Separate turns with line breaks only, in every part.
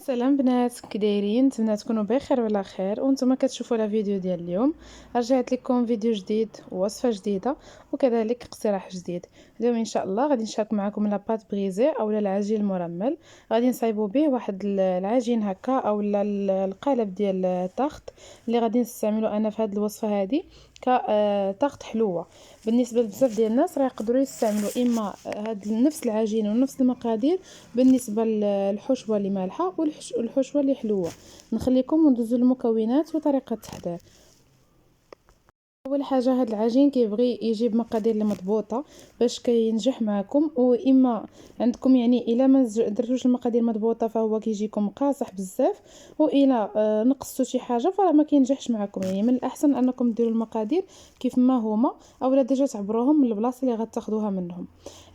سلام بنات، كي دايرين؟ نتمنى تكونوا بخير وعلى خير وانتم كتشوفوا لا فيديو ديال اليوم. رجعت لكم فيديو جديد ووصفه جديده وكذلك اقتراح جديد. اليوم ان شاء الله غادي نشارك معكم لا بات بريزي اولا العجين المرمل. غادي نصايبوا به واحد العجين هكا اولا القالب ديال الطاخط اللي غادي نستعملو انا في هذه الوصفه هذه كطاخط حلوه. بالنسبه لبزاف ديال الناس راه يقدروا يستعملوا اما هاد نفس العجين ونفس المقادير بالنسبه للحشوه اللي مالحه والحشوه اللي حلوه. نخليكم وندوزو المكونات وطريقه التحضير. اول حاجه هاد العجين كيبغي يجي بمقادير اللي مضبوطه باش كينجح معكم، واما عندكم يعني الا ما درتوش المقادير مضبوطه فهو كيجيكم قاصح بزاف، والا نقصتوا شي حاجه فراه ما كينجحش معكم. يعني من الاحسن انكم ديروا المقادير كيف ما هما اولا ديجا تعبروهم من البلاصه اللي غتاخذوها منهم.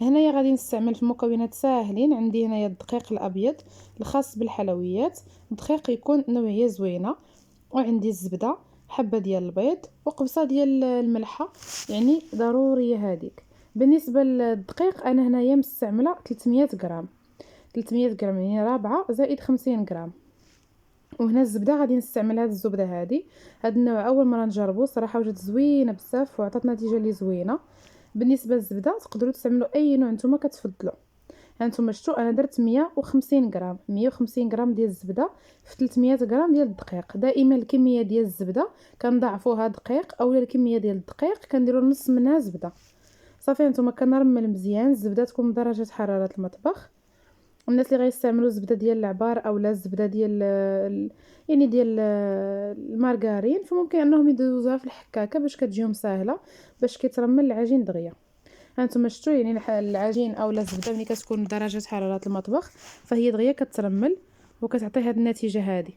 هنايا غادي نستعمل في مكونات ساهلين. عندي هنايا الدقيق الابيض الخاص بالحلويات، دقيق يكون نوعيه زوينه، وعندي الزبده، حبه ديال البيض، وقبصه ديال الملحه يعني ضروريه هذيك. بالنسبه للدقيق انا هنايا مستعمله 300 غرام، 300 غرام يعني رابعه زائد 50 غرام. وهنا الزبده غادي نستعمل هذه الزبده هذه، هذا النوع اول مره نجربه صراحه وجات زوينه بزاف وعطات نتيجه اللي زوينه. بالنسبه للزبده تقدروا تستعملوا اي نوع نتوما كتفضلوا. هانتوما شفتوا انا درت 150 غرام، 150 غرام ديال الزبده في 300 غرام ديال الدقيق. دائما الكميه ديال الزبده كنضاعفوها دقيق اولا الكميه ديال الدقيق كنديروا نص منها زبده. صافي هانتوما كنرمل مزيان. الزبده تكون بدرجه حراره المطبخ. الناس اللي غيستعملوا الزبده ديال العبار اولا الزبده ديال يعني ديال المارغرين فممكن انهم يدوزوها في الحكاكه باش كتجيهم ساهله باش كيترمل العجين دغيا. هانتوما شفتوا يعني العجين اولا الزبده ملي كتكون بدرجه حراره المطبخ فهي دغيا كترمل وكتعطي هذه النتيجه هذه.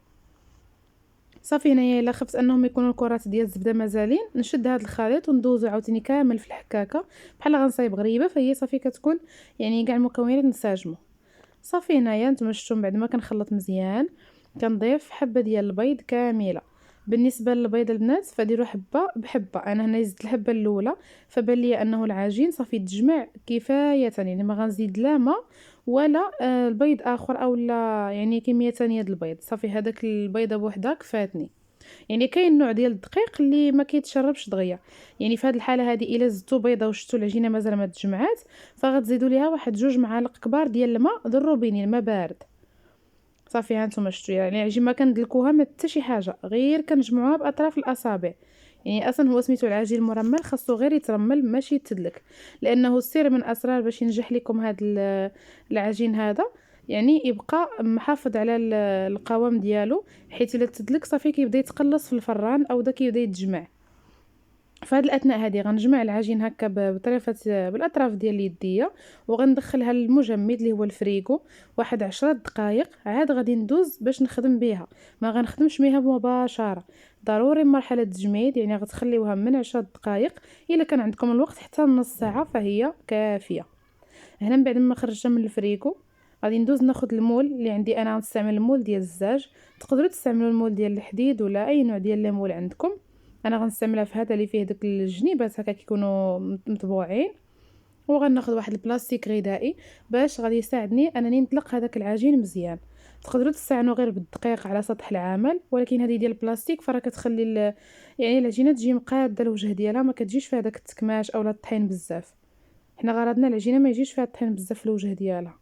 صافي هنايا الا خفت انهم يكونوا الكرات ديال الزبده مازالين نشد هذا الخليط وندوزو عاوتاني كامل في الحكاكه بحال غنصايب غريبه، فهي صافي كتكون يعني كاع المكونات نساجموا. صافي هنايا نتوما شفتوا بعد ما كنخلط مزيان كنضيف حبه ديال البيض كامله. بالنسبه للبيض البنات فديروا حبه بحبه. انا هنا زدت الحبه الاولى فبان لي انه العجين صافي تجمع كفايه، يعني ما غنزيد لا ما ولا البيض اخر او لا يعني كميه ثانيه ديال البيض. صافي هذاك البيضه بوحدها كفاتني. يعني كاين نوع ديال الدقيق اللي ما كيتشربش دغيا، يعني في هذه الحاله هذه الا زدتوا بيضه وشفتوا العجينه مازال ما تجمعات فغتزيدوا ليها واحد 2 معالق كبار ديال الماء ضروبيني الماء بارد. صافي هانتوما شفتوا يعني العجين ما كندلكوها ما حتى شي حاجه غير كنجمعوها باطراف الاصابع. يعني اصلا هو سميتو العجين المرمل خاصو غير يترمل ماشي يتدلك، لانه السر من اسرار باش ينجح لكم هذا العجين هذا يعني يبقى محافظ على القوام ديالو، حيت الا تدلك صافي كيبدا يتقلص في الفران او دا كيبدا يتجمع. في هذه الاثناء هذه غنجمع العجين هكا بطريقه بالاطراف ديال يديا وغندخلها للمجمد اللي هو الفريغو واحد 10 دقائق. عاد غادي ندوز باش نخدم بها، ما غنخدمش بها مباشره، ضروري مرحله تجميد يعني غتخليوها من 10 دقائق الا كان عندكم الوقت حتى نص ساعه فهي كافيه. هنا من بعد ما خرجتها من الفريغو غادي ندوز ناخذ المول اللي عندي انا. غنستعمل المول ديال الزاج، تقدروا تستعملوا المول ديال الحديد ولا اي نوع ديال المول عندكم. انا غنستعملها في هذا اللي فيه داك الجنيبات هكا كيكونوا مطبوعين. وغناخذ واحد البلاستيك غذائي باش غادي يساعدني انني نطلق هذاك العجين مزيان. تقدروا تستعنوا غير بالدقيق على سطح العمل، ولكن هذه ديال البلاستيك فراه كتخلي يعني العجينه تجي مقاده الوجه ديالها ما كتجيش فيها داك التكماش اولا الطحين بزاف. حنا غرضنا العجينه ما يجيش فيها الطحين بزاف في الوجه ديالها.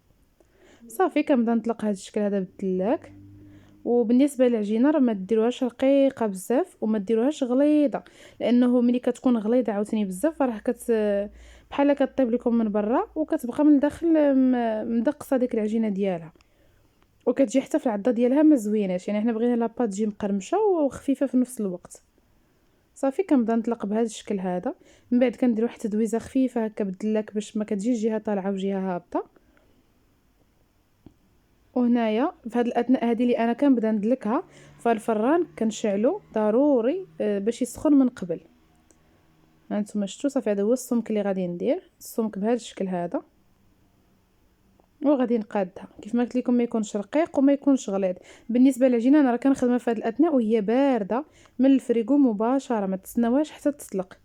صافي كنبدا نطلق هذا الشكل هذا بالدلاك. وبالنسبه للعجينه راه ما ديروهاش رقيقه بزاف وما ديروهاش غليظه، لانه ملي كتكون غليظه عاوتاني بزاف راه بحال كطيب لكم من برا وكتبقى من الداخل مدقصه ديك العجينه ديالها، وكتجي حتى في العضه ديالها ما زويناش. يعني حنا بغينا لاباط تجي مقرمشه وخفيفه في نفس الوقت. صافي كنبدا نطلق بهذا الشكل هذا. من بعد كندير واحد تدويزه خفيفه هكا بالدلاك باش ما كتجيش جهه طالعه وجهه هابطه. وهنايا في هذه الاثناء هذه اللي انا كنبدا ندلكها فالفران كنشعلو ضروري باش يسخن من قبل. هانتوما شفتوا صافي هذا هو السمك اللي غادي ندير، السمك بهذا الشكل هذا. وغادي نقادها كيف ما قلت لكم ما يكونش رقيق وما يكونش غليظ. بالنسبه للعجينه انا راه كنخدمها في هذه الاثناء وهي بارده من الفريغو مباشره، ما تسناوهاش حتى تطلق.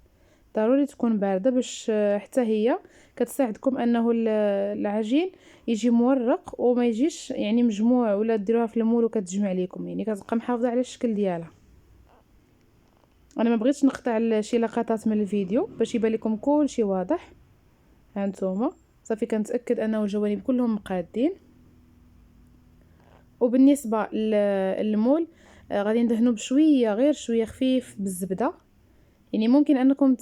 ضروري تكون بارده باش حتى هي كتساعدكم انه العجين يجي مورق وما يجيش يعني مجموع، ولا ديروها في المول وكتجمع ليكم، يعني كتبقى محافظه على الشكل ديالها. انا ما بغيتش نقطع شي لقطات من الفيديو باش يبان لكم كلشي واضح. ها نتوما صافي كنتاكد انه الجوانب كلهم مقادين. وبالنسبه للمول غادي ندهنو بشويه، غير شويه خفيف بالزبده. يعني ممكن انكم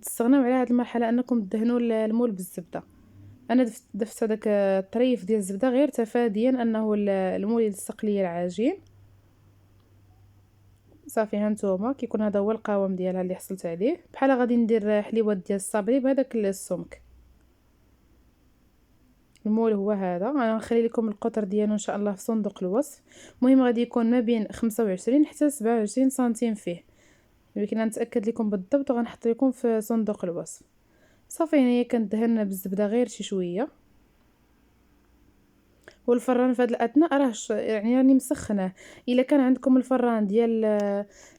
تستغناو على هذه المرحله انكم تدهنوا المول بالزبده. انا دفت هذاك الطريف ديال الزبده غير تفاديا انه المول يلصق ليا العجين. صافي هانتوما كيكون هذا هو القوام ديالها اللي حصلت عليه. بحال غادي ندير حليوات ديال الصابري بهذاك السمك. المول هو هذا، انا نخلي لكم القطر ديالو ان شاء الله في صندوق الوصف. المهم غادي يكون ما بين 25 حتى 27 سنتيم فيه، ولكن نتاكد لكم بالضبط وغنحط لكم في صندوق الوصف. صافي هنايا كندهن بالزبده غير شي شويه. والفران في هذه الاثناء راه يعني راني مسخناه. الا كان عندكم الفران ديال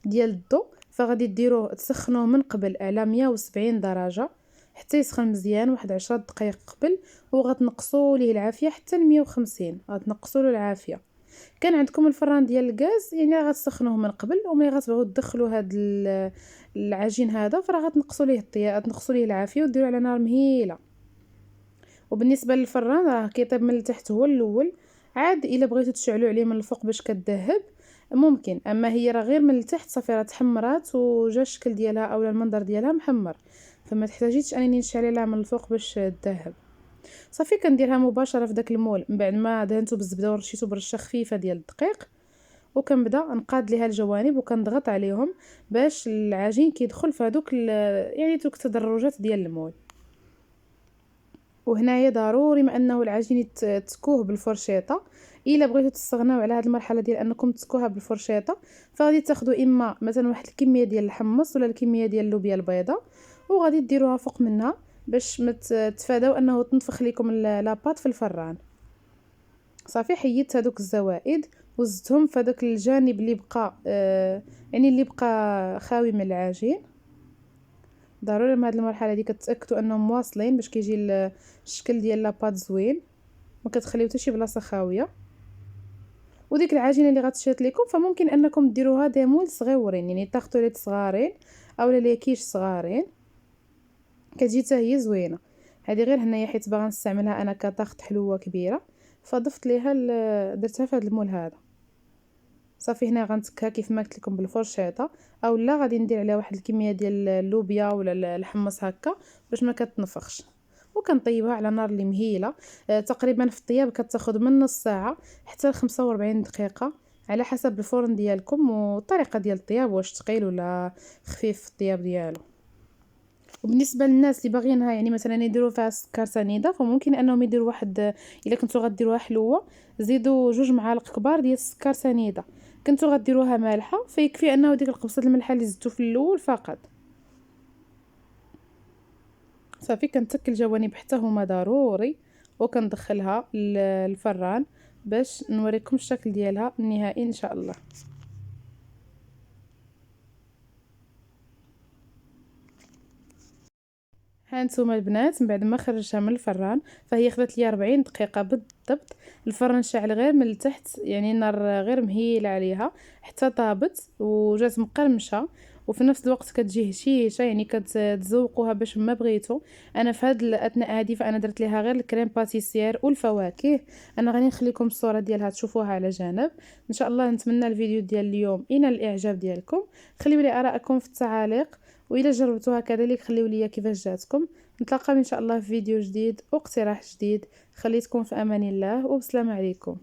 الضو فغادي ديروه تسخنوه من قبل على 170 درجه حتى يسخن مزيان، واحد 10 دقائق قبل، وغتنقصوا ليه العافيه حتى ل 150، غتنقصوا له العافيه. كان عندكم الفران ديال الغاز يعني غتسخنوه من قبل، وملي غتبغيو تدخلوا هذا العجين هذا فراه غتنقصوا ليه الطياب، غتنقصوا ليه العافيه وديروا على نار مهيله. وبالنسبه للفران راه كيطيب من التحت هو الاول، عاد الا بغيتو تشعلوا عليه من الفوق باش كتذهب ممكن، اما هي راه غير من التحت صافي راه تحمرات وجا الشكل ديالها اولا المنظر ديالها محمر، فما تحتاجيش انني نشعل لها من الفوق باش تذهب. صافي كنديرها مباشره في داك المول من بعد ما دهنته بالزبده ورشيته برشه خفيفه ديال الدقيق، وكنبدا نقاد ليها الجوانب وكنضغط عليهم باش العجين كيدخل في هذوك يعني دوك التدرجات ديال المول. وهنايا ضروري ما انه العجين تسكوه بالفرشيطه. الا بغيتو تستغناو على هذه المرحله ديال انكم تسكوها بالفرشيطه فغادي تاخذوا اما مثلا واحد الكميه ديال الحمص ولا الكميه ديال اللوبيا البيضاء وغادي ديروها فوق منها باش ما تفاداو انه تنفخ لكم لاباط في الفران. صافي حيدت هذوك الزوائد وزدتهم في هذاك الجانب اللي بقى يعني اللي بقى خاوي من العجين. ضروري من هذه المرحله هذه كتاكدوا انهم مواصلين باش كيجي الشكل ديال لاباط زوين، ما كتخليو حتى شي بلاصه خاويه. وديك العجينه اللي غتشات لكم فممكن انكم ديروها دي مول صغيورين، يعني طاختوليت صغارين اولا لي كيش صغارين، كتجي حتى هي زوينه. هذه غير هنايا حيت باغا نستعملها انا كطاخت حلوه كبيره فضفت ليها درتها في هذا المول هذا. صافي هنا غنتكها كيف ما قلت لكم بالفرشيطه، اولا غادي ندير عليها واحد الكميه ديال اللوبيا ولا الحمص هكا باش ما كتنفخش، وكنطيبها على نار اللي مهيله. تقريبا في الطياب كتاخذ من نص ساعه حتى ل 45 دقيقه على حسب الفرن ديالكم والطريقه ديال الطياب، واش ثقيل ولا خفيف في الطياب ديالو. وبالنسبه للناس اللي باغيينها يعني مثلا يديروا فيها السكر سنيده فممكن انهم يديروا واحد، الا كنتو غديروها حلوه زيدوا 2 معالق كبار ديال السكر سنيده. كنتو غديروها مالحه فيكفي انه ديك القبصه الملحه اللي زدتو في الاول فقط. صافي كنتك الجوانب حتى هما ضروري وكندخلها للفران باش نوريكم الشكل ديالها النهائي ان شاء الله. هانتوما البنات من بعد ما خرجتها من الفران فهي خدت لي 40 دقيقه بالضبط. الفران شاعل غير من التحت يعني النار غير مهيله عليها حتى طابت وجات مقرمشه، وفي نفس الوقت كتجي هشيشه يعني كتذوقوها باش ما بغيتو. انا في هاد الاثناء هذه فانا درت ليها غير الكريم باتيسير والفواكه. انا غادي نخليكم الصوره ديالها تشوفوها على جنب. ان شاء الله نتمنى الفيديو ديال اليوم ينال الاعجاب ديالكم. خليوا لي ارائكم في التعاليق، واذا جربتوها كذلك خليوا لي كيفاش جاتكم. نتلاقاو ان شاء الله في فيديو جديد واقتراح جديد. خليتكم في امان الله وبسلام عليكم.